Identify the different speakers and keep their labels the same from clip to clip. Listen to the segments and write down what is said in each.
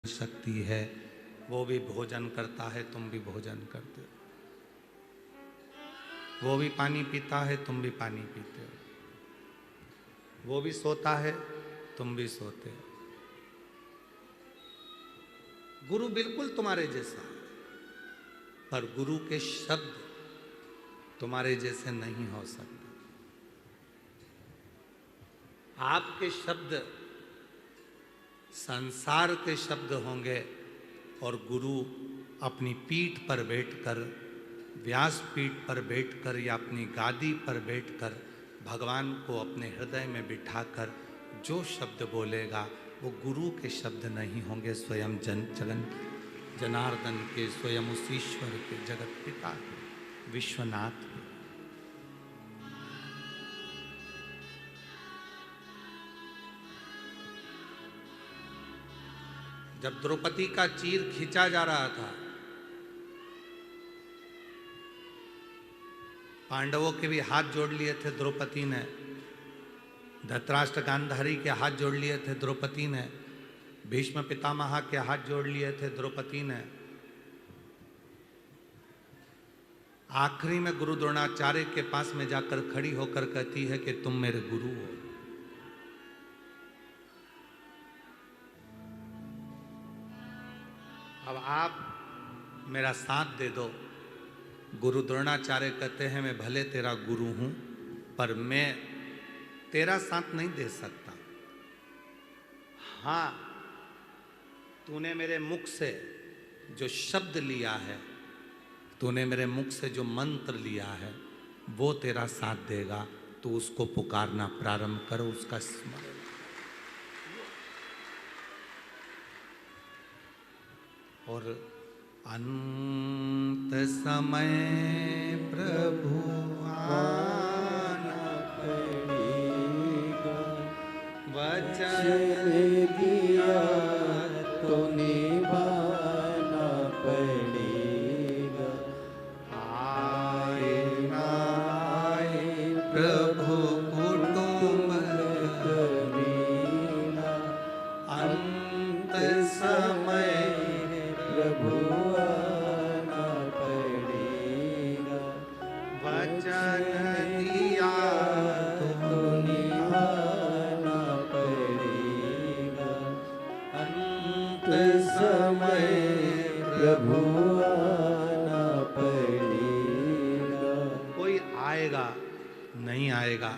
Speaker 1: शक्ति है। वो भी भोजन करता है, तुम भी भोजन करते हो। वो भी पानी पीता है, तुम भी पानी पीते हो। वो भी सोता है, तुम भी सोते हो। गुरु बिल्कुल तुम्हारे जैसा, पर गुरु के शब्द तुम्हारे जैसे नहीं हो सकते। आपके शब्द संसार के शब्द होंगे और गुरु अपनी पीठ पर बैठकर, व्यास पीठ पर बैठकर या अपनी गादी पर बैठकर भगवान को अपने हृदय में बिठाकर जो शब्द बोलेगा वो गुरु के शब्द नहीं होंगे, स्वयं जनार्दन के, स्वयं उस ईश्वर के, जगत पिता के, विश्वनाथ के। जब द्रौपदी का चीर खींचा जा रहा था, पांडवों के भी हाथ जोड़ लिए थे द्रौपदी ने, धृतराष्ट्र गांधारी के हाथ जोड़ लिए थे द्रौपदी ने, भीष्म पितामह के हाथ जोड़ लिए थे द्रौपदी ने। आखिरी में गुरु द्रोणाचार्य के पास में जाकर खड़ी होकर कहती है कि तुम मेरे गुरु हो। अब आप मेरा साथ दे दो। गुरु द्रोणाचार्य कहते हैं मैं भले तेरा गुरु हूं, पर मैं तेरा साथ नहीं दे सकता। हाँ, तूने मेरे मुख से जो शब्द लिया है, तूने मेरे मुख से जो मंत्र लिया है, वो तेरा साथ देगा। तो उसको पुकारना प्रारंभ करो, उसका स्मरण। और अंत समय प्रभु आना पड़ेगा, वचन दिया तो निभाना पड़ेगा। आए ना आए प्रभु कुटुंब कबीरा, अंत समय प्रभु आना पड़ेगा, वचन दिया तो निभाना पड़ेगा। अंत समय प्रभु आना पड़ेगा। कोई आएगा नहीं आएगा,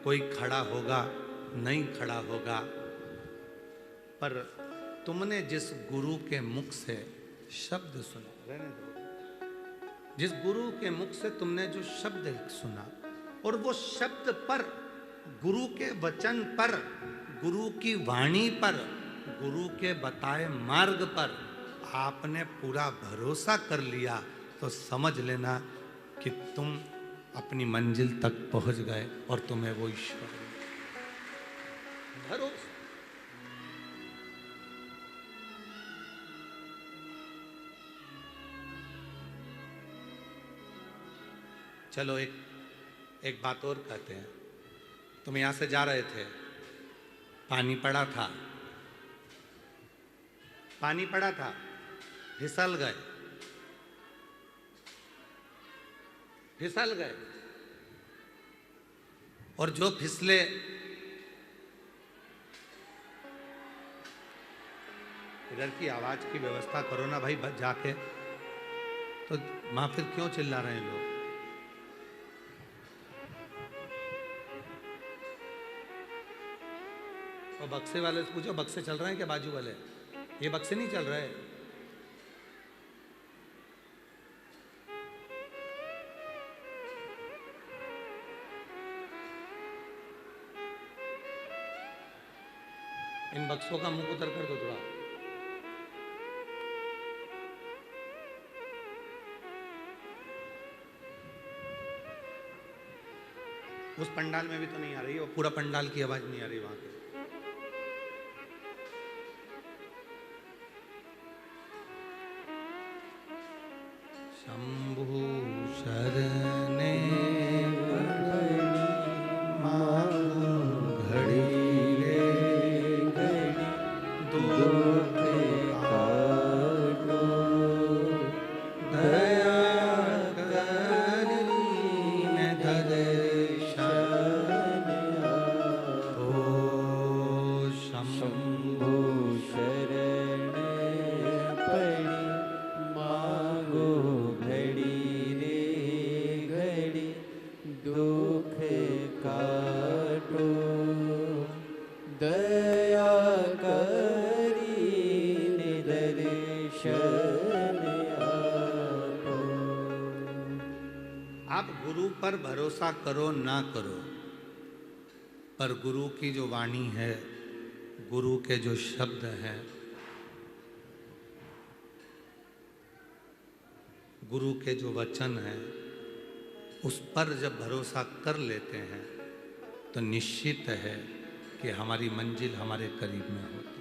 Speaker 1: कोई खड़ा होगा नहीं खड़ा होगा, पर तुमने जिस गुरु के मुख से शब्द सुना, रहने दो, जिस गुरु के मुख से तुमने जो शब्द सुना, और वो शब्द पर, गुरु के वचन पर, गुरु की वाणी पर, गुरु के बताए मार्ग पर आपने पूरा भरोसा कर लिया, तो समझ लेना कि तुम अपनी मंजिल तक पहुंच गए और तुम्हें वो ईश्वर भरोसा। चलो एक बात और कहते हैं। तुम यहां से जा रहे थे, पानी पड़ा था, पानी पड़ा था, फिसल गए, फिसल गए, और जो फिसले इधर की आवाज की व्यवस्था करो ना भाई, जाके। तो मां फिर क्यों चिल्ला रहे हैं लोग? और बक्से वाले से पूछो, बक्से चल रहे हैं क्या? बाजू वाले ये बक्से नहीं चल रहे। इन बक्सों का मुंह उतर कर दो थोड़ा। उस पंडाल में भी तो नहीं आ रही, और पूरा पंडाल की आवाज नहीं आ रही वहां पे। शंभु शरणे घड़ी रे घड़ी दुख पर भरोसा करो ना करो, पर गुरु की जो वाणी है, गुरु के जो शब्द हैं, गुरु के जो वचन हैं, उस पर जब भरोसा कर लेते हैं तो निश्चित है कि हमारी मंजिल हमारे करीब में होती है।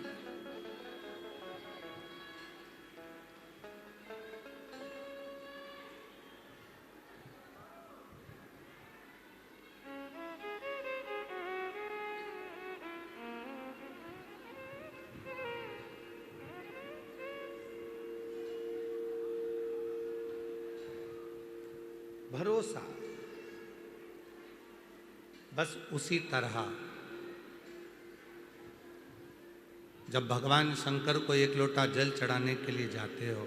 Speaker 1: भरोसा बस उसी तरह जब भगवान शंकर को एक लोटा जल चढ़ाने के लिए जाते हो,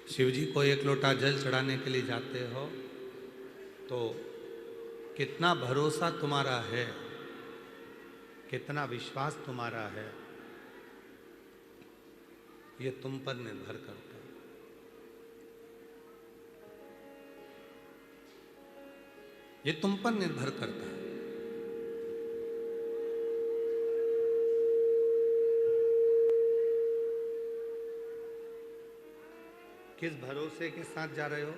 Speaker 1: शिव जी को एक लोटा जल चढ़ाने के लिए जाते हो, तो कितना भरोसा तुम्हारा है, कितना विश्वास तुम्हारा है, ये तुम पर निर्भर करता है। ये तुम पर निर्भर करता है। किस भरोसे के साथ जा रहे हो,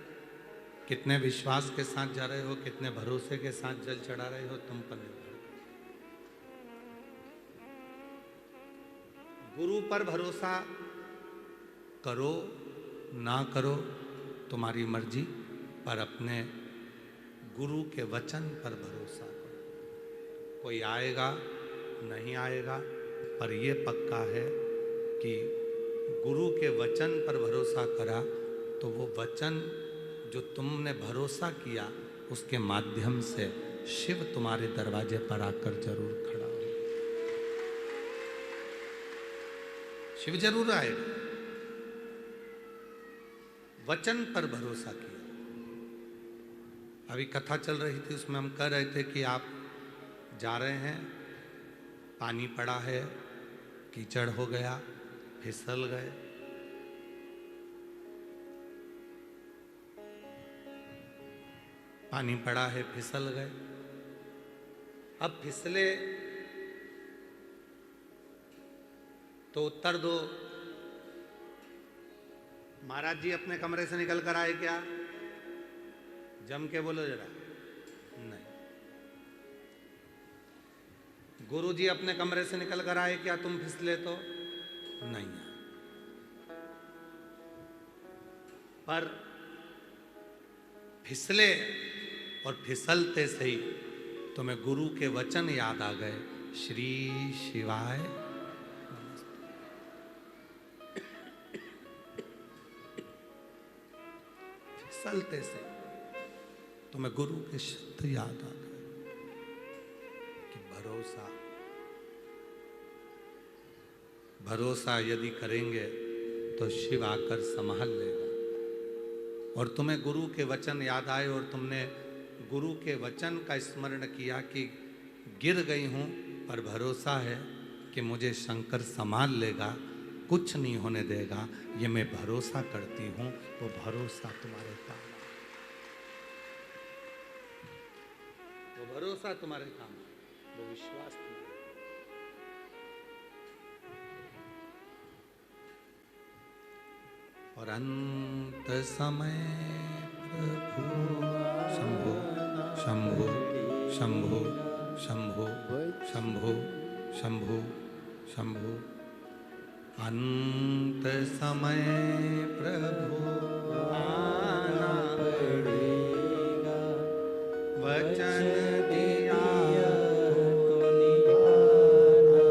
Speaker 1: कितने विश्वास के साथ जा रहे हो, कितने भरोसे के साथ जल चढ़ा रहे हो, तुम पर निर्भर। गुरु पर भरोसा करो ना करो तुम्हारी मर्जी, पर अपने गुरु के वचन पर भरोसा करो। कोई आएगा नहीं आएगा, पर यह पक्का है कि गुरु के वचन पर भरोसा करा तो वो वचन जो तुमने भरोसा किया, उसके माध्यम से शिव तुम्हारे दरवाजे पर आकर जरूर खड़ा हो। शिव जरूर आएगा। वचन पर भरोसा किया। अभी कथा चल रही थी, उसमें हम कह रहे थे कि आप जा रहे हैं, पानी पड़ा है, कीचड़ हो गया, फिसल गए, पानी पड़ा है, फिसल गए। अब फिसले तो उत्तर दो, महाराज जी अपने कमरे से निकल कर आए क्या? जम के बोलो जरा। नहीं। गुरु जी अपने कमरे से निकल कर आए क्या तुम फिसले तो? नहीं आए। पर फिसले और फिसलते से ही तुम्हें गुरु के वचन याद आ गए, श्री शिवाय नमस्ते। फिसलते से तुम्हें गुरु के शब्द याद आ गए कि भरोसा, भरोसा यदि करेंगे तो शिव आकर संभाल लेगा। और तुम्हें गुरु के वचन याद आए और तुमने गुरु के वचन का स्मरण किया कि गिर गई हूं, पर भरोसा है कि मुझे शंकर संभाल लेगा, कुछ नहीं होने देगा, ये मैं भरोसा करती हूं। वो भरोसा तुम्हारे काम, वो भरोसा तुम्हारे काम, वो विश्वास तुम्हारे। और अंत समय प्रभु शंभो शंभो शंभो शंभो शंभो शंभो शंभो, अंत समय प्रभु आना पड़ेगा, वचन दिया तो निभाना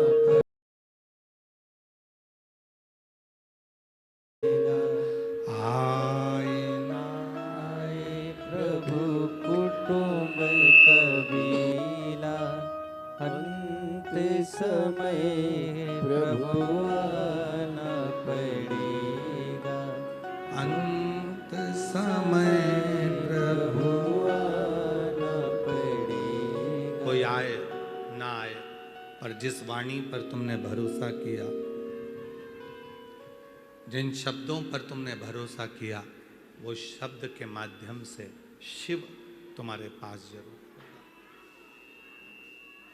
Speaker 1: पड़ेगा। आए ना आए
Speaker 2: प्रभु कुटुंब कबीला, अंत समय प्रभु आना पड़ेगा,
Speaker 1: अंत समय प्रभु
Speaker 2: आना पड़ेगा।
Speaker 1: कोई आए ना आए, पर जिस वाणी पर तुमने भरोसा किया, जिन शब्दों पर तुमने भरोसा किया, वो शब्द के माध्यम से शिव तुम्हारे पास जरूर होगा।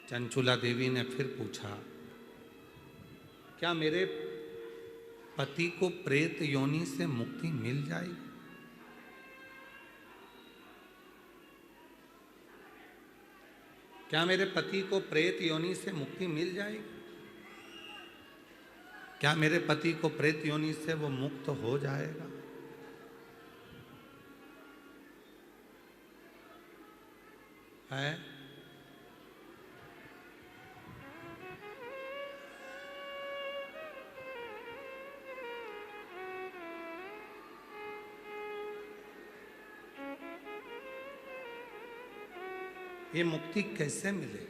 Speaker 1: चंचुला देवी ने फिर पूछा, क्या मेरे पति को प्रेत योनि से मुक्ति मिल जाएगी? क्या मेरे पति को प्रेत योनि से मुक्ति मिल जाएगी? क्या मेरे पति को प्रेत योनि से वो मुक्त हो जाएगा? है? ये मुक्ति कैसे मिलेगी?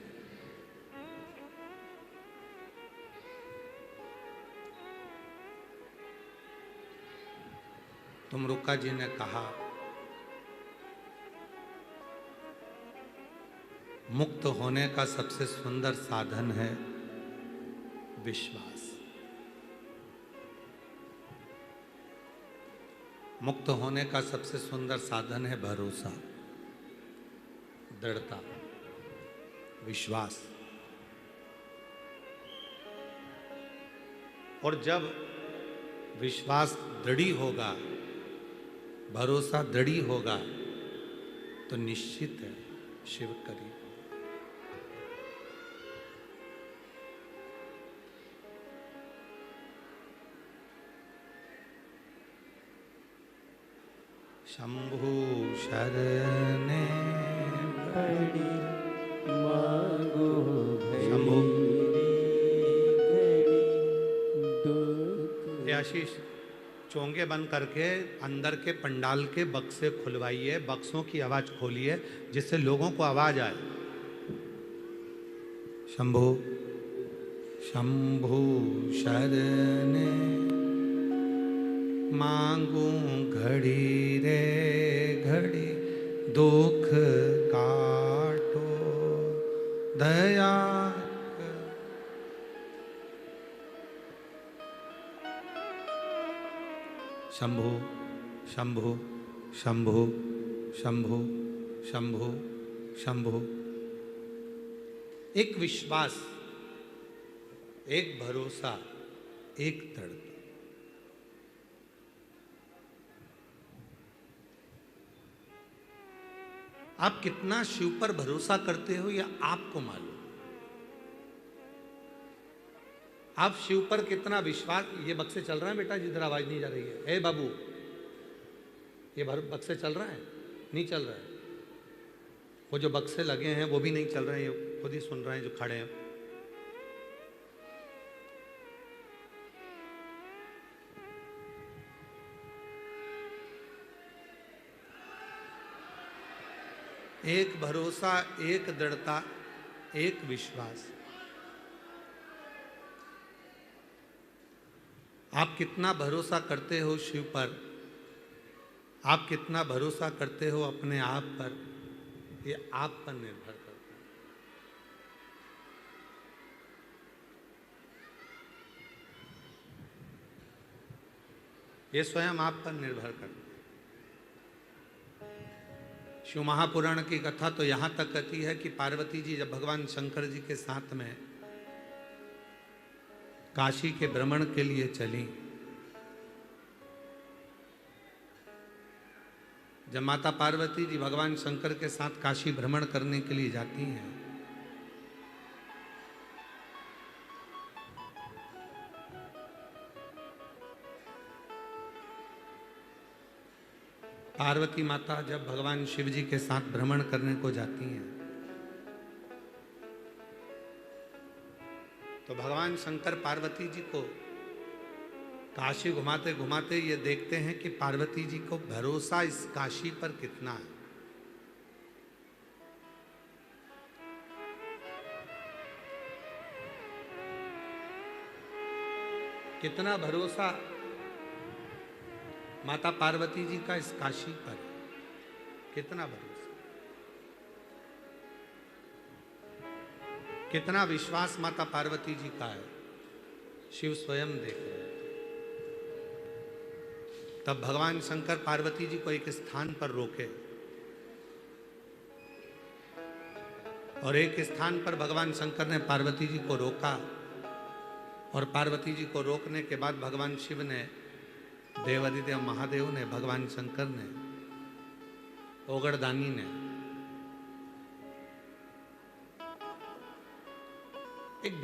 Speaker 1: तुमरुका जी ने कहा, मुक्त होने का सबसे सुंदर साधन है विश्वास। मुक्त होने का सबसे सुंदर साधन है भरोसा, दृढ़ता, विश्वास। और जब विश्वास दृढ़ी होगा, भरोसा दृढ़ी होगा, तो निश्चित है शिव करीब। शंभु शरणे
Speaker 2: पड़ी मांगो
Speaker 1: शंभु।
Speaker 2: दुख।
Speaker 1: ये आशीष, चोंगे बंद करके अंदर के पंडाल के बक्से खुलवाइए, बक्सों की आवाज खोलिए जिससे लोगों को आवाज आए। शंभु शंभु शरणे मांगू घड़ी रे घड़ी, दुख काटो दया। शंभु शंभु शंभु शंभु शंभु शंभु। एक विश्वास, एक भरोसा, एक दृढ़ता। आप कितना शिव पर भरोसा करते हो यह आपको मालूम। आप शिव पर कितना विश्वास। ये बक्से चल रहा है बेटा, जिधर आवाज नहीं जा रही है। ए बाबू, ये बक्से चल रहा है? नहीं चल रहा है। वो जो बक्से लगे हैं वो भी नहीं चल रहे हैं, ये खुद ही सुन रहे हैं जो खड़े हैं। एक भरोसा, एक दृढ़ता, एक विश्वास। आप कितना भरोसा करते हो शिव पर, आप कितना भरोसा करते हो अपने आप पर, ये आप पर निर्भर करता है। ये स्वयं आप पर निर्भर करता है। शिव महापुराण की कथा तो यहां तक कहती है कि पार्वती जी जब भगवान शंकर जी के साथ में काशी के भ्रमण के लिए चली, जब माता पार्वती जी भगवान शंकर के साथ काशी भ्रमण करने के लिए जाती हैं, पार्वती माता जब भगवान शिव जी के साथ भ्रमण करने को जाती हैं, तो भगवान शंकर पार्वती जी को काशी घुमाते घुमाते ये देखते हैं कि पार्वती जी को भरोसा इस काशी पर कितना है। कितना भरोसा माता पार्वती जी का इस काशी पर, कितना भरोसा, कितना विश्वास माता पार्वती जी का है, शिव स्वयं देख रहे हैं। तब भगवान शंकर पार्वती जी को एक स्थान पर रोके और एक स्थान पर भगवान शंकर ने पार्वती जी को रोका और पार्वती जी को रोकने के बाद भगवान शिव ने, देवाधिदेव महादेव ने, भगवान शंकर ने, ओगड़दानी ने एक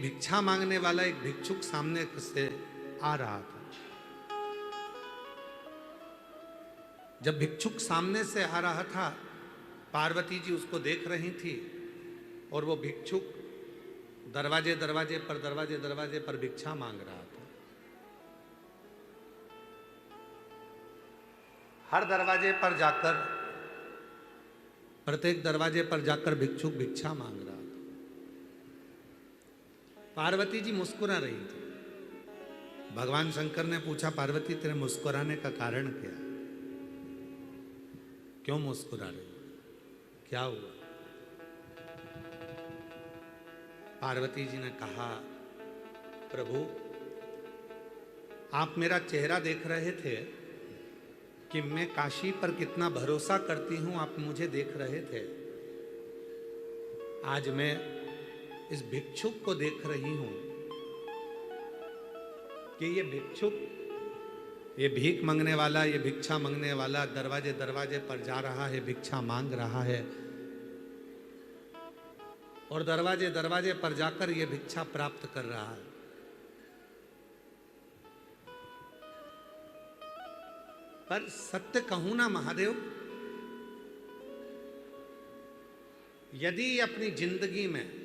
Speaker 1: भिक्षा मांगने वाला एक भिक्षुक सामने से आ रहा था। जब भिक्षुक सामने से आ रहा था, पार्वती जी उसको देख रही थी और वो भिक्षुक दरवाजे दरवाजे पर भिक्षा मांग रहा था। हर दरवाजे पर जाकर, प्रत्येक दरवाजे पर जाकर भिक्षुक भिक्षा मांग रहा था। पार्वती जी मुस्कुरा रही थी। भगवान शंकर ने पूछा, पार्वती तेरे मुस्कुराने का कारण क्या है? क्यों मुस्कुरा रही? क्या हुआ? पार्वती जी ने कहा, प्रभु आप मेरा चेहरा देख रहे थे कि मैं काशी पर कितना भरोसा करती हूं, आप मुझे देख रहे थे। आज मैं इस भिक्षुक को देख रही हूं कि ये भिक्षुक, ये भीख मांगने वाला, ये भिक्षा मांगने वाला दरवाजे पर जा रहा है, भिक्षा मांग रहा है और दरवाजे पर जाकर ये भिक्षा प्राप्त कर रहा है। पर सत्य कहूं ना महादेव, यदि अपनी जिंदगी में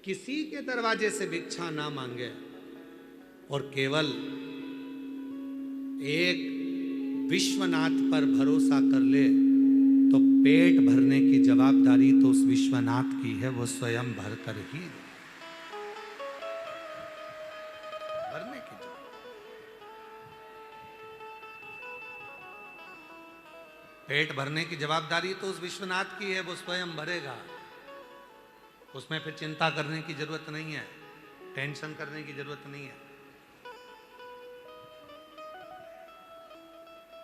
Speaker 1: किसी के दरवाजे से भिक्षा ना मांगे और केवल एक विश्वनाथ पर भरोसा कर ले, तो पेट भरने की जवाबदारी तो उस विश्वनाथ की है, वो स्वयं भरकर ही भरने की पेट भरने की जवाबदारी तो उस विश्वनाथ की है, वो स्वयं भरेगा। उसमें फिर चिंता करने की जरूरत नहीं है, टेंशन करने की जरूरत नहीं है।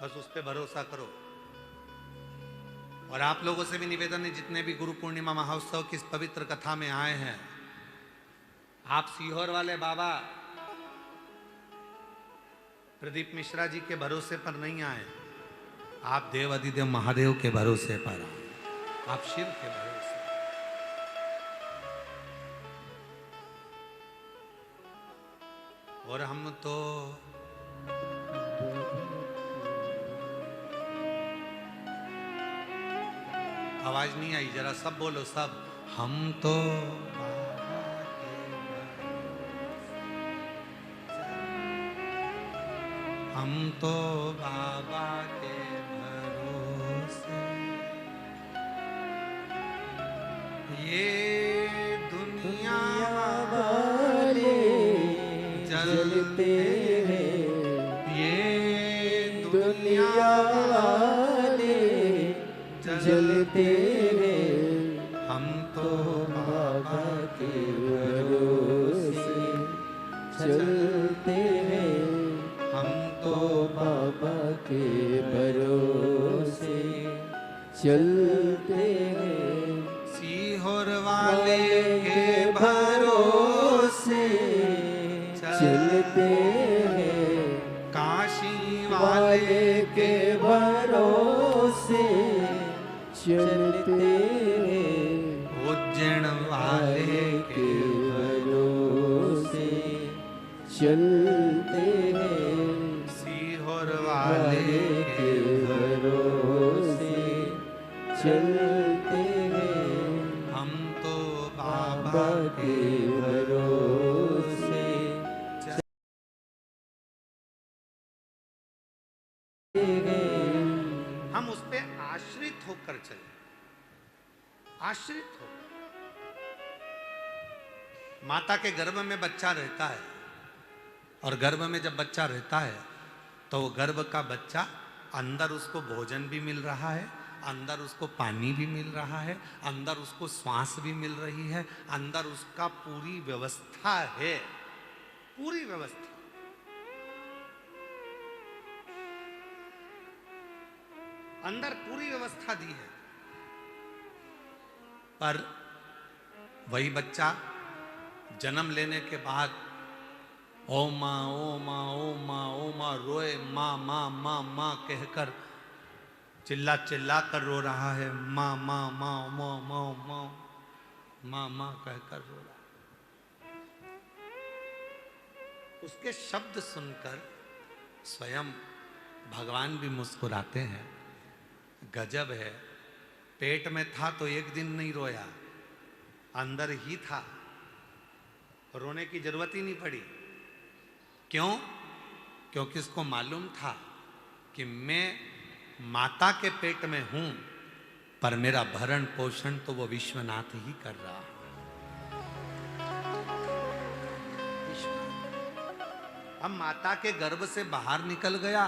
Speaker 1: बस उस पर भरोसा करो। और आप लोगों से भी निवेदन है, जितने भी गुरु पूर्णिमा महोत्सव की इस पवित्र कथा में आए हैं, आप सीहोर वाले बाबा प्रदीप मिश्रा जी के भरोसे पर नहीं आए, आप देव अधिदेव महादेव के भरोसे पर आए, आप शिव के भरोसे। और हम तो आवाज नहीं आई, जरा सब बोलो, सब। हम तो बाबा के भरोसे, ये दुनिया वाले जलते हैं, ये दुनिया वाले जलते हैं, हम तो बाबा के भरोसे चलते हैं, हम तो बाबा के भरोसे चलते हैं, सीहोर वाले के भरोसे चलते हैं, काशी वाले के भरोसे चलते हैं, उज्जैन वाले के भरोसे चलते हैं, सीहोर वाले के भरोसे चलते हैं, हम तो बाबा के भरोसे चलते हैं। हम उस पे आश्रित होकर चले, आश्रित हो। माता के गर्भ में बच्चा रहता है और गर्भ में जब बच्चा रहता है तो वो गर्भ का बच्चा, अंदर उसको भोजन भी मिल रहा है, अंदर उसको पानी भी मिल रहा है, अंदर उसको श्वास भी मिल रही है, अंदर उसका पूरी व्यवस्था है, पूरी व्यवस्था। अंदर पूरी व्यवस्था दी है, पर वही बच्चा जन्म लेने के बाद ओ माँ ओ माँ ओ माँ ओ माँ रोए, माँ माँ माँ माँ कहकर चिल्ला चिल्ला कर रो रहा है, माँ माँ माँ माँ माँ माँ माँ माँ कहकर रो रहा है। उसके शब्द सुनकर स्वयं भगवान भी मुस्कुराते हैं। गजब है, पेट में था तो एक दिन नहीं रोया, अंदर ही था, रोने की जरूरत ही नहीं पड़ी। क्यों? क्योंकि उसको मालूम था कि मैं माता के पेट में हूं, पर मेरा भरण पोषण तो वो विश्वनाथ ही कर रहा है। अब माता के गर्भ से बाहर निकल गया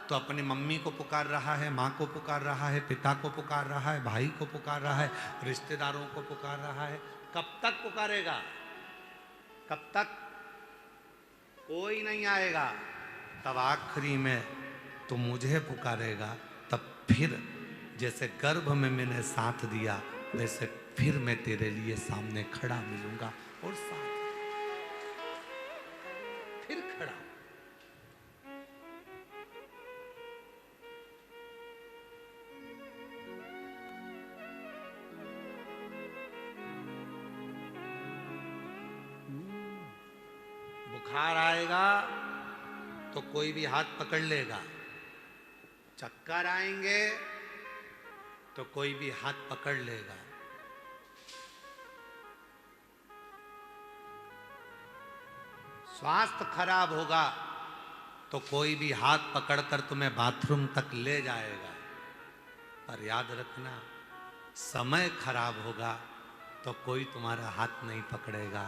Speaker 1: तो अपनी मम्मी को पुकार रहा है, माँ को पुकार रहा है, पिता को पुकार रहा है, भाई को पुकार रहा है, रिश्तेदारों को पुकार रहा है। कब तक पुकारेगा? कब तक? कोई नहीं आएगा। तब आखिरी में तो मुझे पुकारेगा, तब फिर जैसे गर्भ में मैंने साथ दिया वैसे फिर मैं तेरे लिए सामने खड़ा मिलूंगा और साथ फिर खड़ा। बुखार आएगा तो कोई भी हाथ पकड़ लेगा, चक्कर आएंगे तो कोई भी हाथ पकड़ लेगा। स्वास्थ्य खराब होगा तो कोई भी हाथ पकड़कर तुम्हें बाथरूम तक ले जाएगा। पर याद रखना, समय खराब होगा तो कोई तुम्हारा हाथ नहीं पकड़ेगा,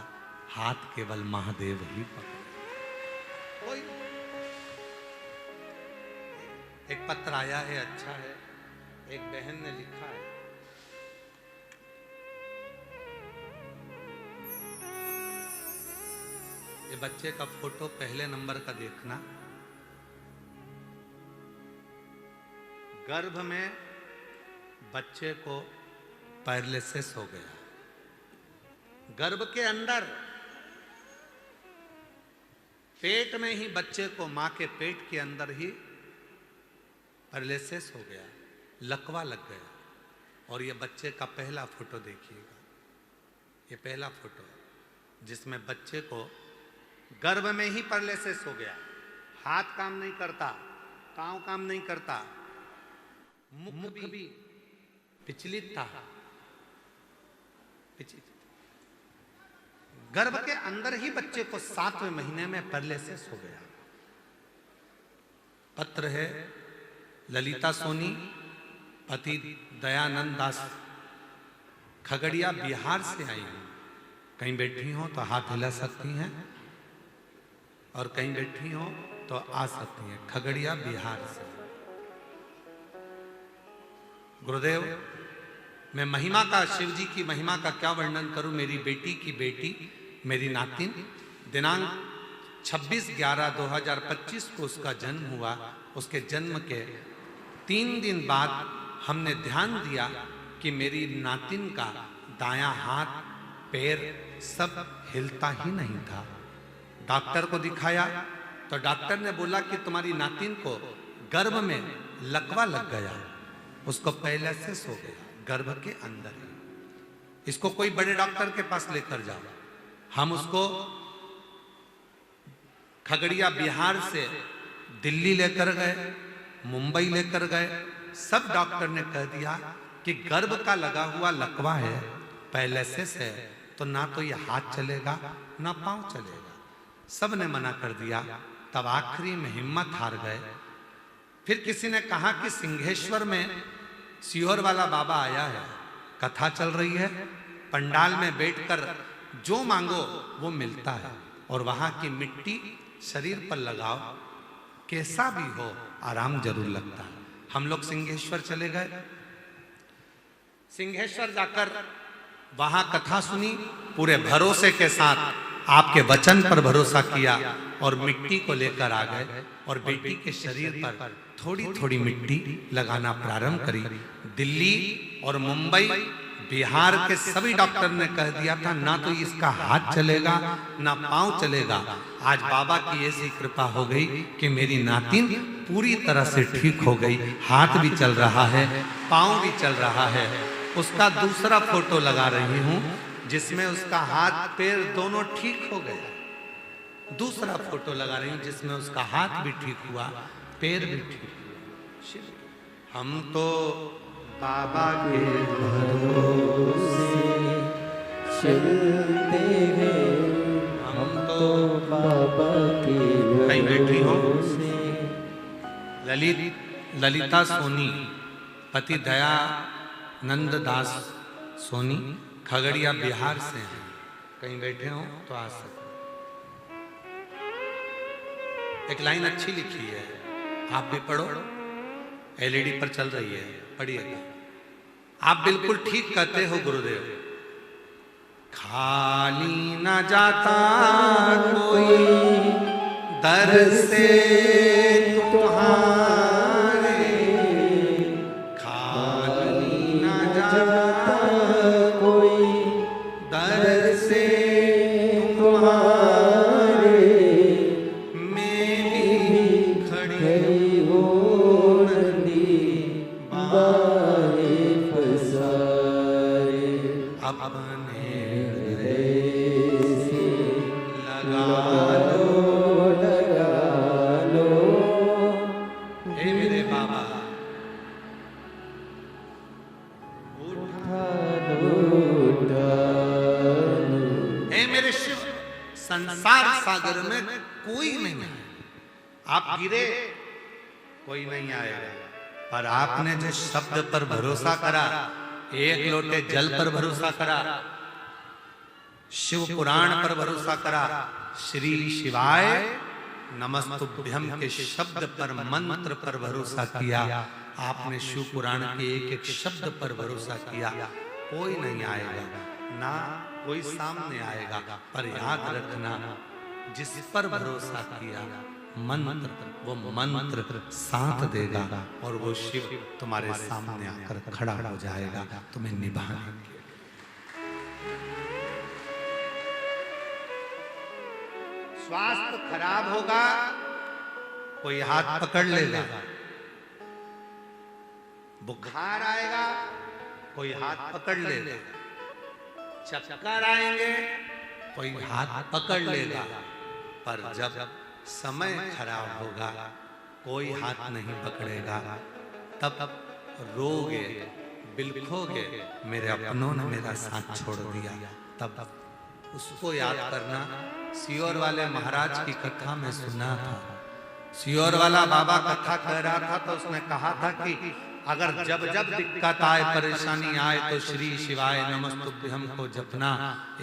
Speaker 1: हाथ केवल महादेव ही पकड़ेगा। कोई एक पत्र आया है, अच्छा है, एक बहन ने लिखा है, ये बच्चे का फोटो पहले नंबर का देखना। गर्भ में बच्चे को पैरालिसिस हो गया, गर्भ के अंदर पेट में ही बच्चे को, मां के पेट के अंदर ही पैरालिसिस हो गया, लकवा लग गया। और ये बच्चे का पहला फोटो देखिएगा, ये पहला फोटो जिसमें बच्चे को गर्भ में ही पैरालिसिस हो गया, हाथ काम नहीं करता, पांव काम नहीं करता, मुख भी विचलित था, गर्भ के अंदर ही बच्चे को 7वें महीने में पैरालिसिस हो गया। पत्र है ललिता सोनी, पति दयानंद दास, खगड़िया बिहार से आई हूं। कहीं बैठी हो तो हाथ हिला सकती हैं और कहीं बैठी हो तो आ सकती हैं। खगड़िया बिहार से। गुरुदेव, मैं महिमा का, शिव जी की महिमा का क्या वर्णन करूं। मेरी बेटी की बेटी, मेरी नातिन, दिनांक 26/11/2025 को उसका जन्म हुआ। उसके जन्म के 3 दिन बाद हमने ध्यान दिया कि मेरी नातिन का दायां हाथ पैर सब हिलता ही नहीं था। डॉक्टर को दिखाया तो डॉक्टर ने बोला कि तुम्हारी नातिन को गर्भ में लकवा लग गया, उसको पैरालिसिस हो गया गर्भ के अंदर ही। इसको कोई बड़े डॉक्टर के पास लेकर जाओ। हम उसको खगड़िया बिहार से दिल्ली लेकर गए, मुंबई लेकर गए। सब डॉक्टर ने कह दिया कि गर्भ का लगा हुआ लकवा है, पैरालिसिस है, तो ना तो ये हाथ चलेगा ना पांव चलेगा। सब ने मना कर दिया। तब आखिरी में हिम्मत हार गए। फिर किसी ने कहा कि सिंहेश्वर में सीहोर वाला बाबा आया है, कथा चल रही है, पंडाल में बैठकर जो मांगो वो मिलता है, और वहां की मिट्टी शरीर पर लगाओ, कैसा भी हो आराम जरूर लगता है। हम लोग सिंहेश्वर चले गए। सिंहेश्वर जाकर वहां कथा सुनी, पूरे भरोसे के साथ आपके वचन पर भरोसा किया और मिट्टी को लेकर आ गए और बेटी के शरीर पर थोड़ी थोड़ी मिट्टी लगाना प्रारंभ करी। दिल्ली और मुंबई, बिहार के सभी डॉक्टर ने कह दिया था ना तो इसका हाथ चलेगा ना पांव चलेगा। आज बाबा की ऐसी कृपा हो गई कि मेरी नातिन पूरी तरह से ठीक हो गई, हाथ भी चल रहा है, पांव भी चल रहा है। उसका दूसरा फोटो लगा रही हूं जिसमें उसका हाथ पैर दोनों ठीक हो गए। दूसरा फोटो लगा रही हूं जिसमें उसका हाथ भी ठीक हुआ, पैर भी ठीक हुआ। हम तो बाबा के
Speaker 2: भरोसे चलते हैं,
Speaker 1: हम तो
Speaker 2: बाबा के
Speaker 1: कहीं बैठी हो।
Speaker 2: भरोसे।
Speaker 1: ललिता सोनी, पति दयानंद दास सोनी, खगड़िया बिहार से हैं। कहीं बैठे हो तो आ सकते। एक लाइन अच्छी लिखी है, आप भी पढ़ो, एलईडी पर चल रही है, पढ़िएगा। आप बिल्कुल ठीक कहते हो गुरुदेव, खाली न जाता कोई दर से तुम्हारे, खाली न जाता
Speaker 2: कोई
Speaker 1: दर से
Speaker 2: तुम्हारे,
Speaker 1: मैं भी खड़ी
Speaker 2: हो नदी बाहे फसारे।
Speaker 1: अपने
Speaker 2: से
Speaker 1: लगा
Speaker 2: लो
Speaker 1: हे मेरे बाबा,
Speaker 2: उठा लो।
Speaker 1: हे मेरे शिव, संसार सागर में कोई नहीं है। आप गिरे कोई नहीं आएगा, पर आपने जो शब्द पर भरोसा करा, एक लोटे जल पर भरोसा करा, शिव पुराण पर भरोसा करा, श्री शिवाय नमस्तुभ्यम के शब्द पर, मंत्र पर भरोसा किया। आपने शिव पुराण के एक एक शब्द पर भरोसा किया। कोई नहीं आएगा, ना कोई सामने आएगा, पर याद रखना जिस पर भरोसा किया मंत्र, वो मंत्र साथ देगा और वो शिव तुम्हारे सामने आकर खड़ा हो जाएगा तुम्हें निभाने के। स्वास्थ्य खराब होगा, कोई हाथ पकड़ लेगा। बुखार आएगा, कोई हाथ पकड़ लेगा। चक्कर आएंगे, कोई हाथ पकड़ लेगा। पर जब समय खराब होगा, कोई हाथ नहीं पकड़ेगा। तब रोगे, बिलखोगे, मेरे अपनों ने मेरा साथ छोड़ दिया। तब उसको याद करना। सियोर वाले महाराज की कथा में सुना था, सियोर वाला बाबा कथा कह रहा था तो उसने कहा था कि अगर जब जब दिक्कत आए, परेशानी आए तो श्री शिवाय नमस्तुभ्यम को जपना।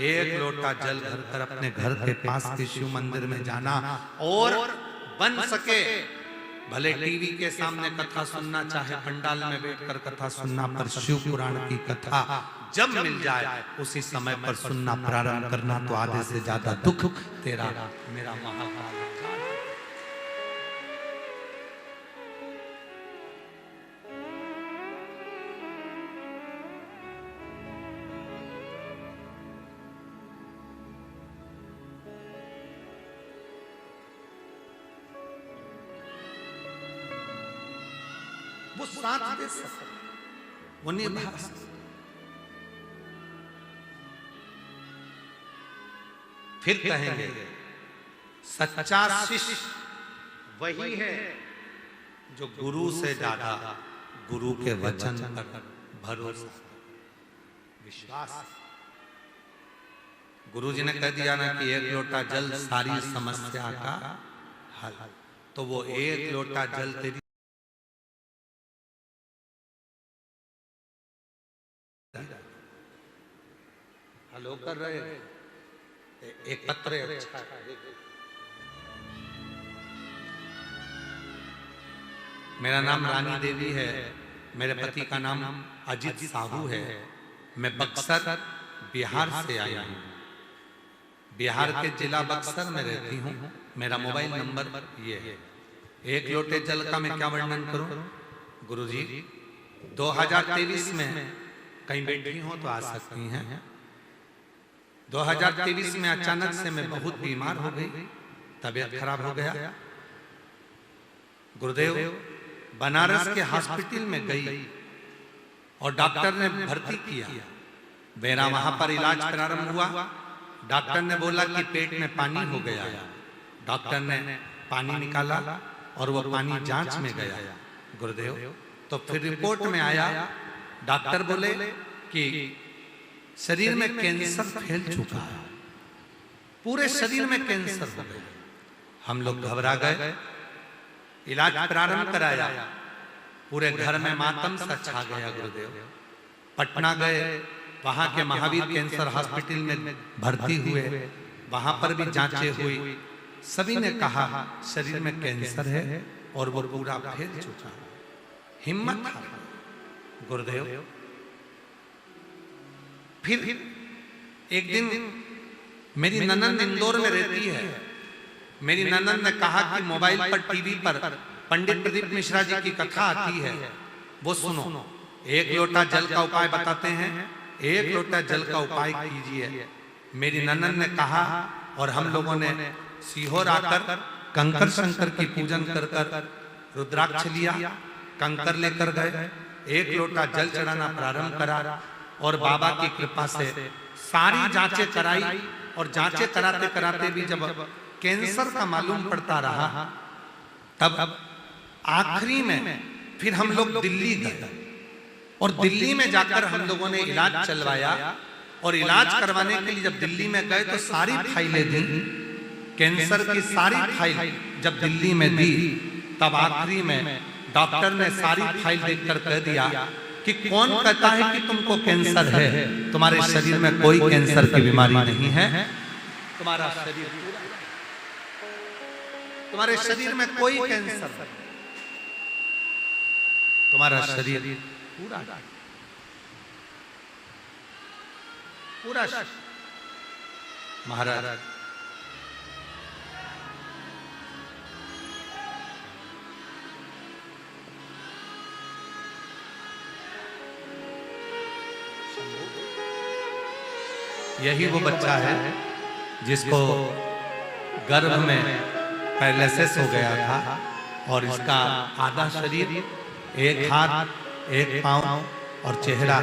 Speaker 1: एक लोटा जल भरकर अपने घर के पास के शिव मंदिर में जाना, और बन सके भले टीवी के सामने कथा सुनना, चाहे पंडाल में बैठकर कथा सुनना, पर शिव पुराण की कथा जब मिल जाए उसी समय पर सुनना प्रारंभ करना, तो आधे से ज्यादा दुख तेरा मेरा महाकाल। वो साथ दे सकते, वो निभा सकते। फिर कहेंगे सच्चा शिष्य वही है जो गुरु से ज्यादा गुरु के वचन पर भरोसा, विश्वास। गुरु जी ने कह दिया ना कि एक लोटा जल सारी समस्या का हल, तो वो एक लोटा जल तेरी हलो कर रहे। एक पत्र अच्छा है। मेरा नाम रानी देवी है, मेरे पति का नाम अजित साहू है। मैं बक्सर बिहार से आया हूँ, बिहार के जिला बक्सर में रहती हूँ। मेरा मोबाइल नंबर ये है। एक लोटे जल का मैं क्या वर्णन करूं गुरुजी। 2023 में कहीं बैठी हो तो आ सकती हैं। 2023 में अचानक से मैं बहुत बीमार हो गई, तबीयत खराब हो गया। गुरुदेव बनारस के हॉस्पिटल में गई और डॉक्टर ने भर्ती किया। मेरा वहां पर इलाज प्रारंभ हुआ। डॉक्टर ने बोला कि पेट में पानी हो गया। डॉक्टर ने पानी निकाला और वो पानी जांच में गया गुरुदेव। तो फिर रिपोर्ट में आया, डॉक्टर बोले कि शरीर में कैंसर फैल चुका है, पूरे शरीर में कैंसर हो गया। हम लोग घबरा गए, इलाज प्रारंभ कराया। पूरे घर में मातम सा छा गया गुरुदेव। पटना गए, वहां के महावीर कैंसर हॉस्पिटल में भर्ती हुए। वहां पर भी जांचें हुई। सभी ने कहा शरीर में कैंसर है और वो पूरा फैल चुका है। हिम्मत गुरुदेव। फिर एक दिन मेरी ननंद इंदौर में रहती है। मेरी ननंद ने कहा कि मोबाइल पर टीवी पर पंडित प्रदीप मिश्रा जी की कथा आती है, वो सुनो। एक लोटा जल का उपाय बताते हैं, एक लोटा जल का उपाय कीजिए। मेरी ननंद ने कहा और हम लोगों ने सीहोर आकर कंकर शंकर की पूजन कर रुद्राक्ष लिया, कंकर लेकर गए, एक लोटा जल चढ़ाना प्रारंभ करा और बाबा की कृपा से सारी जांचें कराई। और जांचें कराते कराते भी जब कैंसर का मालूम पड़ता रहा, तब आखिरी में फिर हम लोग दिल्ली गए और दिल्ली में जाकर हम लोगों ने इलाज चलवाया। और इलाज करवाने के लिए जब दिल्ली में गए तो सारी फाइलें दी, कैंसर की सारी फाइल जब दिल्ली में दी, तब आखिरी में डॉक्टर ने सारी फाइल देखकर कह दिया कि कौन कहता है कि तुमको कैंसर है, तुम्हारे शरीर में कोई कैंसर की बीमारी नहीं है। तुम्हारा शरीर, तुम्हारे शरीर में कोई कैंसर नहीं, तुम्हारा शरीर पूरा पूरा। महाराज यही वो बच्चा है जिसको गर्भ में पैरालिसिस हो गया था और इसका आधा शरीर, एक हाथ, एक पांव और चेहरा,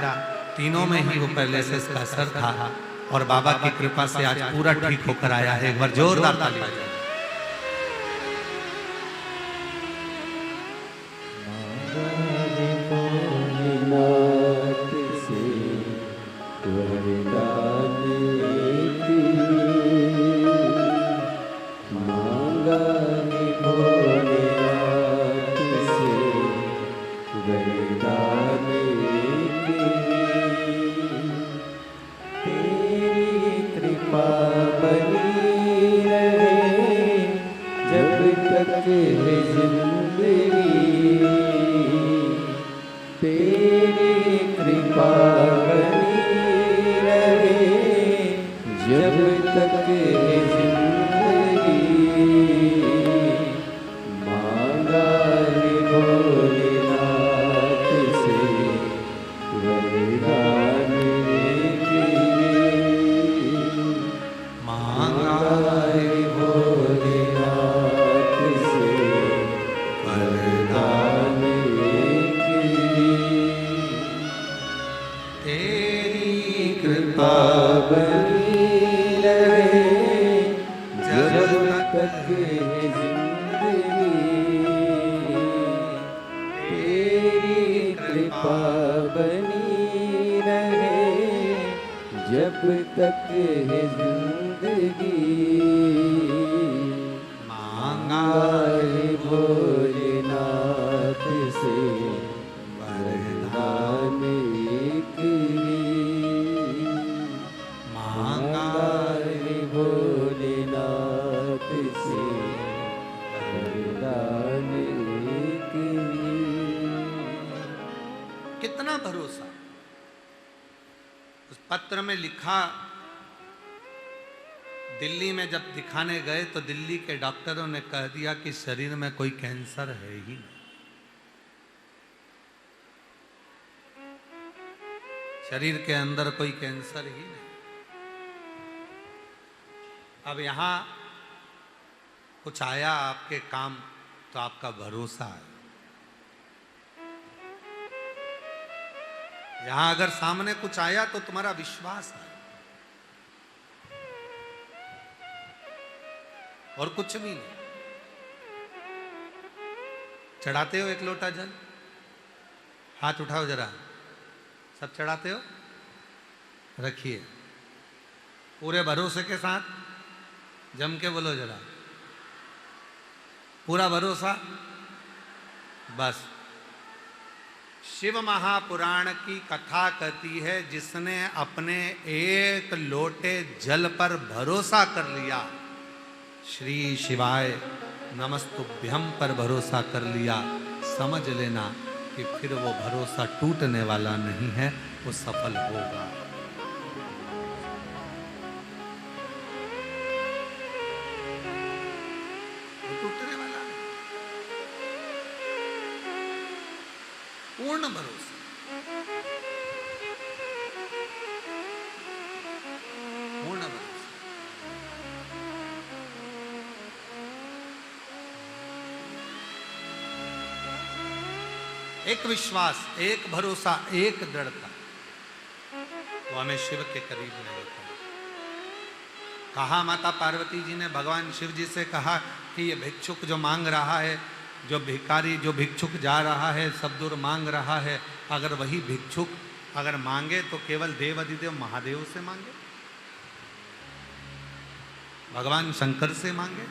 Speaker 1: तीनों में ही वो पैरालिसिस का असर था। और बाबा की कृपा से आज पूरा ठीक होकर आया है। एक बार जोरदार ताली बजाइए। कितना भरोसा। उस पत्र में लिखा दिल्ली में जब दिखाने गए तो दिल्ली के डॉक्टरों ने कह दिया कि शरीर में कोई कैंसर है ही नहीं। शरीर के अंदर कोई कैंसर ही नहीं। अब यहां कुछ आया आपके काम तो आपका भरोसा है। यहां अगर सामने कुछ आया तो तुम्हारा विश्वास है और कुछ भी नहीं। चढ़ाते हो एक लोटा जल, हाथ उठाओ जरा, सब चढ़ाते हो, रखिए पूरे भरोसे के साथ, जम के बोलो जरा, पूरा भरोसा। बस शिव महापुराण की कथा कहती है जिसने अपने एक लोटे जल पर भरोसा कर लिया, श्री शिवाय नमस्तुभ्यम पर भरोसा कर लिया, समझ लेना कि फिर वो भरोसा टूटने वाला नहीं है, वो सफल होगा। वो टूटने वाला नहीं, पूर्ण भरोसा। पूर्ण भरोसा। एक विश्वास, एक भरोसा, एक दृढ़ता, वो हमें शिव के करीब में लेता है। कहा माता पार्वती जी ने भगवान शिव जी से कहा कि ये भिक्षुक जो मांग रहा है, जो भिखारी, जो भिक्षुक जा रहा है, सब दूर मांग रहा है, अगर वही भिक्षुक अगर मांगे तो केवल देव अधिदेव महादेव से मांगे, भगवान शंकर से मांगे।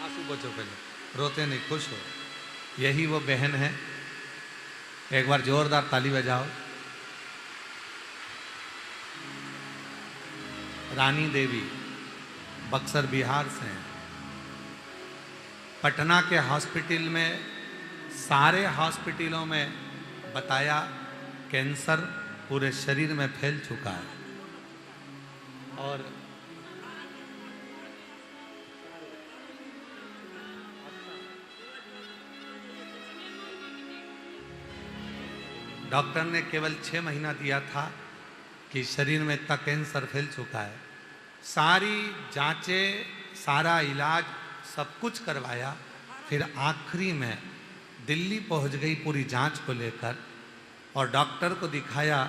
Speaker 1: आंसू बचो पहले, रोते नहीं, खुश हो। यही वो बहन है, एक बार जोरदार ताली बजाओ। रानी देवी बक्सर बिहार से हैं। पटना के हॉस्पिटल में, सारे हॉस्पिटलों में बताया कैंसर पूरे शरीर में फैल चुका है और डॉक्टर ने केवल 6 महीना दिया था कि शरीर में इतना कैंसर फैल चुका है। सारी जांचें, सारा इलाज, सब कुछ करवाया, फिर आखिरी में दिल्ली पहुंच गई पूरी जांच को लेकर और डॉक्टर को दिखाया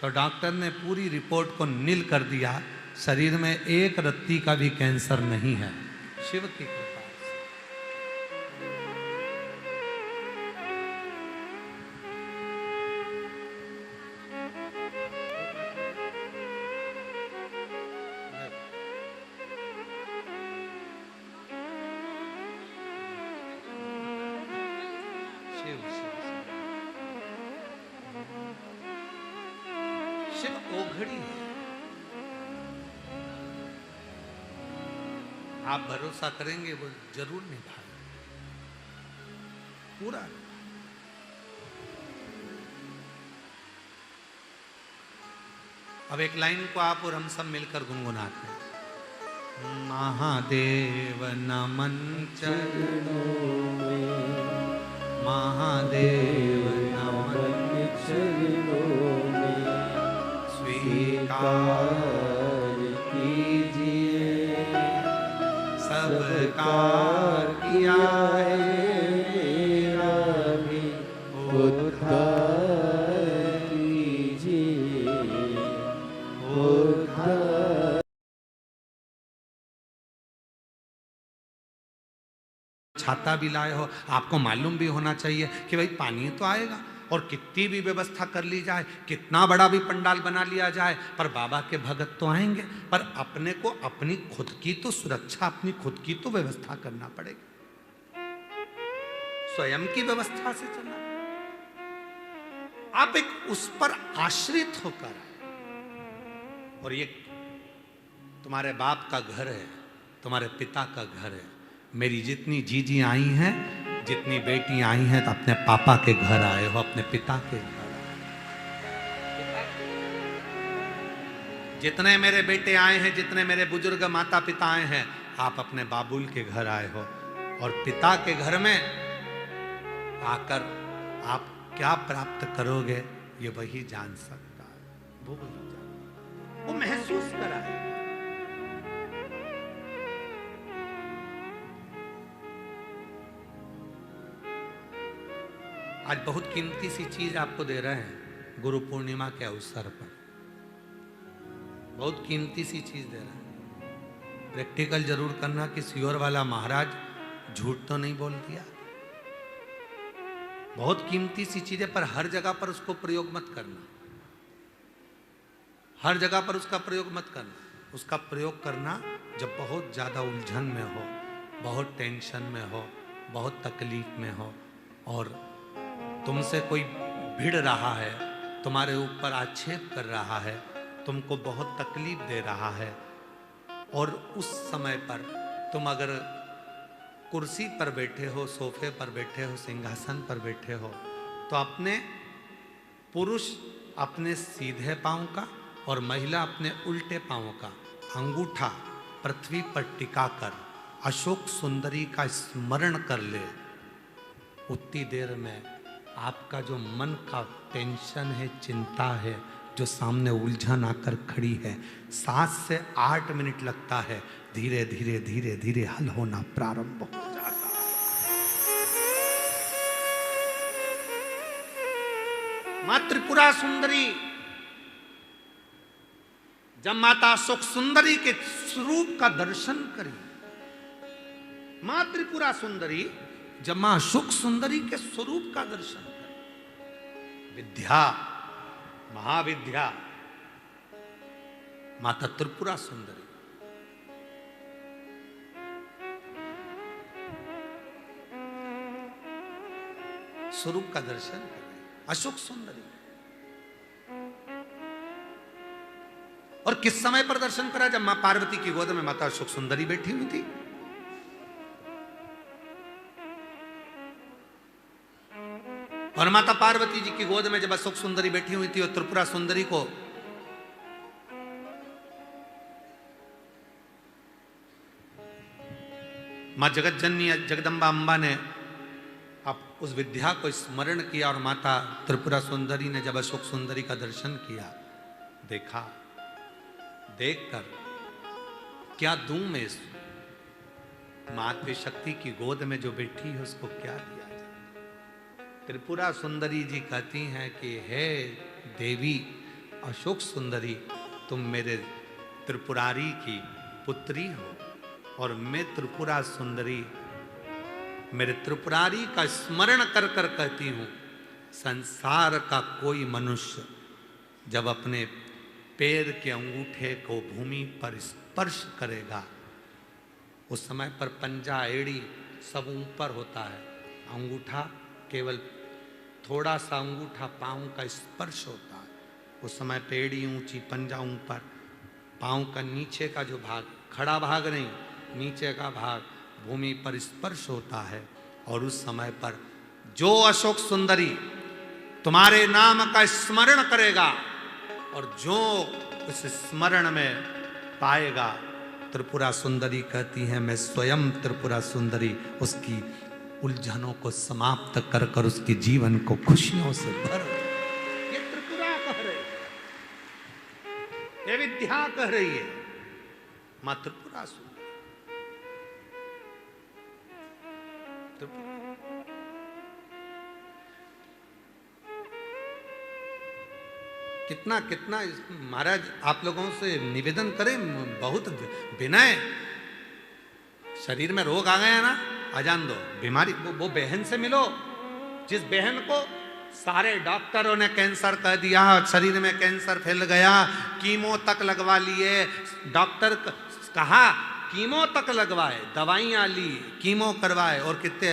Speaker 1: तो डॉक्टर ने पूरी रिपोर्ट को नील कर दिया, शरीर में एक रत्ती का भी कैंसर नहीं है, शिव की कृपा। शिव ओघड़ी है। आप भरोसा करेंगे वो जरूर निभाए पूरा। अब एक लाइन को आप और हम सब मिलकर गुनगुनाते हैं। महादेव नमन चरणों में, महादेव नमन
Speaker 2: चरणों में,
Speaker 1: स्वीकार
Speaker 2: कीजिए
Speaker 1: सबका किया है
Speaker 2: मेरा भी उद्धार कीजिए, उद्धार।
Speaker 1: छाता भी लाए हो, आपको मालूम भी होना चाहिए कि भाई पानी तो आएगा और कितनी भी व्यवस्था कर ली जाए, कितना बड़ा भी पंडाल बना लिया जाए, पर बाबा के भगत तो आएंगे। पर अपने को अपनी खुद की तो सुरक्षा, अपनी खुद की तो व्यवस्था करना पड़ेगी। स्वयं की व्यवस्था से चलना। आप एक उस पर आश्रित होकर आए। और ये तुम्हारे बाप का घर है, तुम्हारे पिता का घर है। मेरी जितनी जीजी आई हैं, जितनी बेटी आई हैं, तो अपने पापा के घर आए हो, अपने पिता के घर। जितने मेरे बेटे आए हैं, जितने मेरे बुजुर्ग माता पिता आए हैं, आप अपने बाबुल के घर आए हो। और पिता के घर में आकर आप क्या प्राप्त करोगे, ये वही जान सकता है। वो वही जान, वो महसूस कराए। आज बहुत कीमती सी चीज आपको दे रहे हैं गुरु पूर्णिमा के अवसर पर। बहुत कीमती सी चीज दे रहे हैं। प्रैक्टिकल जरूर करना कि सियोर वाला महाराज झूठ तो नहीं बोल दिया। बहुत कीमती सी चीज है, पर हर जगह पर उसको प्रयोग मत करना। हर जगह पर उसका प्रयोग मत करना। उसका प्रयोग करना जब बहुत ज्यादा उलझन में हो, बहुत टेंशन में हो, बहुत तकलीफ में हो, और तुमसे कोई भिड़ रहा है, तुम्हारे ऊपर आक्षेप कर रहा है, तुमको बहुत तकलीफ दे रहा है, और उस समय पर तुम अगर कुर्सी पर बैठे हो, सोफे पर बैठे हो, सिंहासन पर बैठे हो, तो अपने पुरुष अपने सीधे पांव का और महिला अपने उल्टे पांव का अंगूठा पृथ्वी पर टिकाकर अशोक सुंदरी का स्मरण कर ले। उतनी देर में आपका जो मन का टेंशन है, चिंता है, जो सामने उलझन आकर खड़ी है, 7 से 8 मिनट लगता है, धीरे धीरे धीरे धीरे हल होना प्रारंभ हो जाता है। मां त्रिपुरा सुंदरी जब माता सुख सुंदरी के स्वरूप का दर्शन करी, मां त्रिपुरा सुंदरी जब मां सुख सुंदरी के स्वरूप का दर्शन करी, विद्या, महाविद्या माता त्रिपुरा सुंदरी, स्वरूप का दर्शन करें, अशोक सुंदरी। और किस समय पर दर्शन करा? जब मां पार्वती की गोद में माता अशोक सुंदरी बैठी हुई थी। और माता पार्वती जी की गोद में जब अशोक सुंदरी बैठी हुई थी और त्रिपुरा सुंदरी को मां जगत जननी जगदम्बा अम्बा ने अब उस विद्या को स्मरण किया, और माता त्रिपुरा सुंदरी ने जब अशोक सुंदरी का दर्शन किया, देखा, देखकर क्या दूं मैं इस मातृ शक्ति की गोद में जो बैठी है उसको क्या दिया जाए। त्रिपुरा सुंदरी जी कहती हैं कि हे देवी अशोक सुंदरी, तुम मेरे त्रिपुरारी की पुत्री हो, और मैं त्रिपुरा सुंदरी मेरे त्रिपुरारी का स्मरण कर कर कहती हूं, संसार का कोई मनुष्य जब अपने पैर के अंगूठे को भूमि पर स्पर्श करेगा, उस समय पर पंजा एड़ी सब ऊपर होता है, अंगूठा केवल थोड़ा सा अंगूठा पांव का स्पर्श होता है। उस समय पेड़ी ऊंची, पंजा ऊपर, पांव का नीचे का जो भाग, खड़ा भाग नहीं, नीचे का भाग भूमि पर स्पर्श होता है। और उस समय पर जो अशोक सुंदरी तुम्हारे नाम का स्मरण करेगा और जो उस स्मरण में पाएगा, त्रिपुरा सुंदरी कहती है मैं स्वयं त्रिपुरा सुंदरी उसकी उलझनों को समाप्त कर कर उसके जीवन को खुशियों से भर। ये त्रिपुरा कह रही है, ये विद्या कह रही है, मां त्रिपुरा सुंदरी। कितना कितना महाराज आप लोगों से निवेदन करें, बहुत विनय। शरीर में रोग आ गया ना, आ जान दो, बीमारी वो बहन से मिलो जिस बहन को सारे डॉक्टरों ने कैंसर कह दिया, शरीर में कैंसर फैल गया, कीमो तक लगवा लिए, डॉक्टर कहा कीमो तक लगवाए, दवाइयां ली, कीमो करवाए और कितने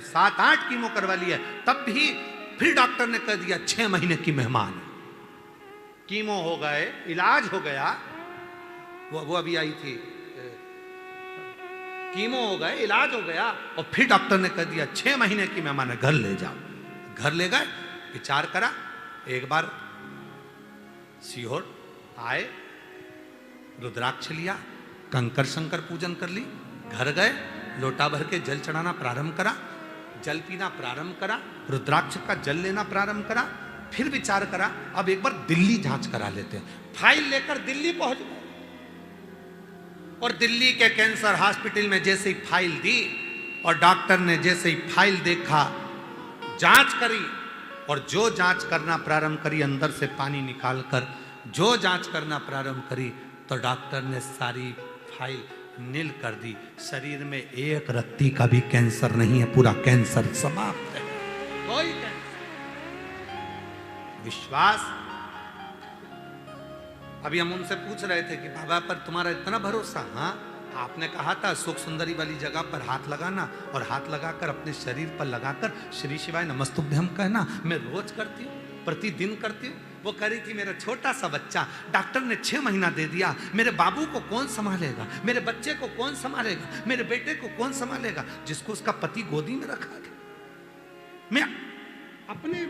Speaker 1: 7-8 कीमो करवा लिए, तब भी फिर डॉक्टर ने कह दिया 6 महीने की मेहमान है। कीमो हो गए, इलाज हो गया, वो अभी आई थी, कीमो हो गए, इलाज हो गया, और फिर डॉक्टर ने कह दिया 6 महीने की मेहमान है, घर ले जाओ। घर ले गए, विचार करा, एक बार सीहोर आए, रुद्राक्ष लिया, कंकर शंकर पूजन कर ली, घर गए, लोटा भर के जल चढ़ाना प्रारंभ करा, जल पीना प्रारंभ करा, रुद्राक्ष का जल लेना प्रारंभ करा, फिर विचार करा अब एक बार दिल्ली जांच करा लेते हैं। फाइल लेकर दिल्ली पहुंच गए और दिल्ली के कैंसर हॉस्पिटल में जैसे ही फाइल दी और डॉक्टर ने जैसे ही फाइल देखा, जांच करी, और जो जांच करना प्रारंभ करी अंदर से पानी निकालकर, जो जांच करना प्रारंभ करी तो डॉक्टर ने सारी फाइल नील कर दी। शरीर में एक रत्ती का भी कैंसर नहीं है, पूरा कैंसर समाप्त है, कोई कैंसर। विश्वास। अभी हम उनसे पूछ रहे थे कि बाबा पर तुम्हारा इतना भरोसा? हाँ, आपने कहा था सुख सुंदरी वाली जगह पर हाथ लगाना और हाथ लगाकर अपने शरीर पर लगाकर श्री शिवाय नमस्तुभ्यम कहना। मैं रोज करती हूँ, प्रतिदिन करती हूँ। वो कह रही थी मेरा छोटा सा बच्चा, डॉक्टर ने 6 महीना दे दिया, मेरे बाबू को कौन संभालेगा, मेरे बच्चे को कौन संभालेगा, मेरे बेटे को कौन संभालेगा, जिसको उसका पति गोदी में रखा था। मैं अपने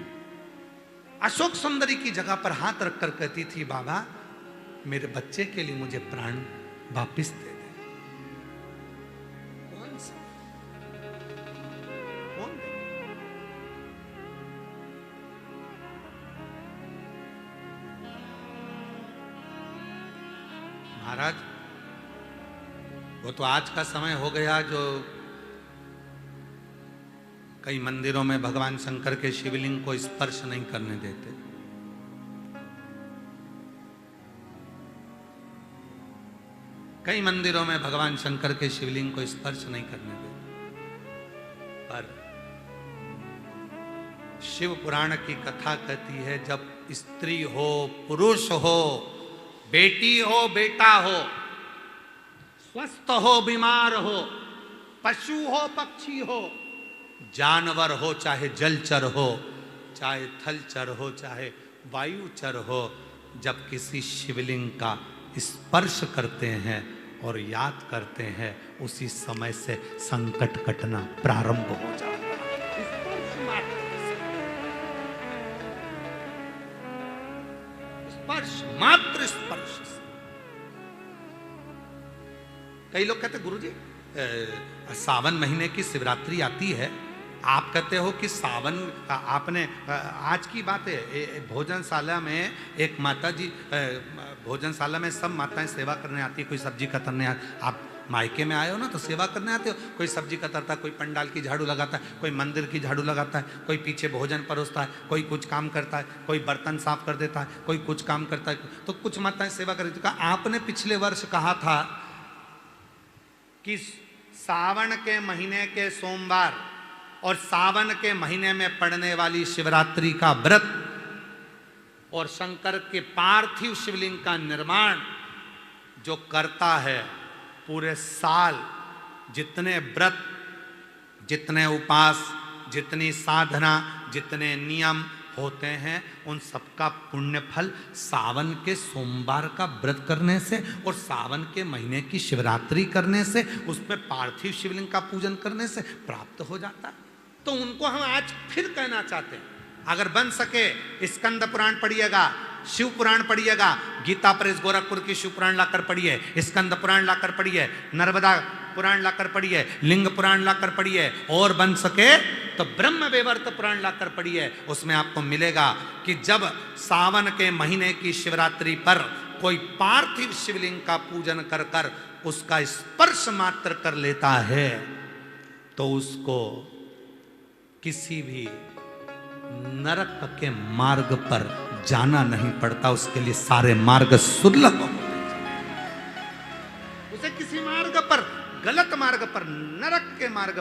Speaker 1: अशोक सुंदरी की जगह पर हाथ रखकर कहती थी बाबा मेरे बच्चे के लिए मुझे प्राण वापिस दे दे। कौन सा कौन? महाराज वो तो आज का समय हो गया जो कई मंदिरों में भगवान शंकर के शिवलिंग को स्पर्श नहीं करने देते। कई मंदिरों में भगवान शंकर के शिवलिंग को स्पर्श नहीं करने देते। पर शिव पुराण की कथा कहती है जब स्त्री हो, पुरुष हो, बेटी हो, बेटा हो, स्वस्थ हो, बीमार हो, पशु हो, पक्षी हो, जानवर हो, चाहे जलचर हो, चाहे थलचर हो, चाहे वायुचर हो, जब किसी शिवलिंग का स्पर्श करते हैं और याद करते हैं उसी समय से संकट कटना प्रारंभ हो जाता है। स्पर्श मात्र स्पर्श। कई लोग कहते गुरुजी सावन महीने की शिवरात्रि आती है, आप कहते हो कि सावन, आपने आज की बात है भोजनशाला में एक माता जी, भोजनशाला में सब माताएं सेवा करने आती है, कोई सब्जी कतरने आप मायके में आए हो ना तो सेवा करने आते हो, कोई सब्जी कतरता है, कोई पंडाल की झाड़ू लगाता है, कोई मंदिर की झाड़ू लगाता है, कोई पीछे भोजन परोसता है, कोई कुछ काम करता है, कोई बर्तन साफ कर देता है, कोई कुछ काम करता है, तो कुछ माताएं सेवा कर देती। आपने पिछले वर्ष कहा था कि सावन के महीने के सोमवार और सावन के महीने में पड़ने वाली शिवरात्रि का व्रत और शंकर के पार्थिव शिवलिंग का निर्माण जो करता है, पूरे साल जितने व्रत, जितने उपास, जितनी साधना, जितने नियम होते हैं, उन सबका पुण्य फल सावन के सोमवार का व्रत करने से और सावन के महीने की शिवरात्रि करने से, उसमें पार्थिव शिवलिंग का पूजन करने से प्राप्त हो जाता है। तो उनको हम आज फिर कहना चाहते हैं, अगर बन सके स्कंद पुराण पढ़िएगा, शिव पुराण पढ़िएगा, गीता प्रेस गोरखपुर की शिव पुराण लाकर पढ़िए, स्कंद पुराण लाकर पढ़िए, नर्मदा पुराण लाकर पढ़िए, लिंग पुराण लाकर पढ़िए, और बन सके तो ब्रह्म वैवर्त पुराण लाकर पढ़िए। उसमें आपको मिलेगा कि जब सावन के महीने की शिवरात्रि पर कोई पार्थिव शिवलिंग का पूजन कर कर उसका स्पर्श मात्र कर लेता है तो उसको किसी भी नरक के मार्ग पर जाना नहीं पड़ता, उसके लिए सारे मार्ग सुलभ होते हैं। उसे किसी मार्ग पर, गलत मार्ग पर, नरक के मार्ग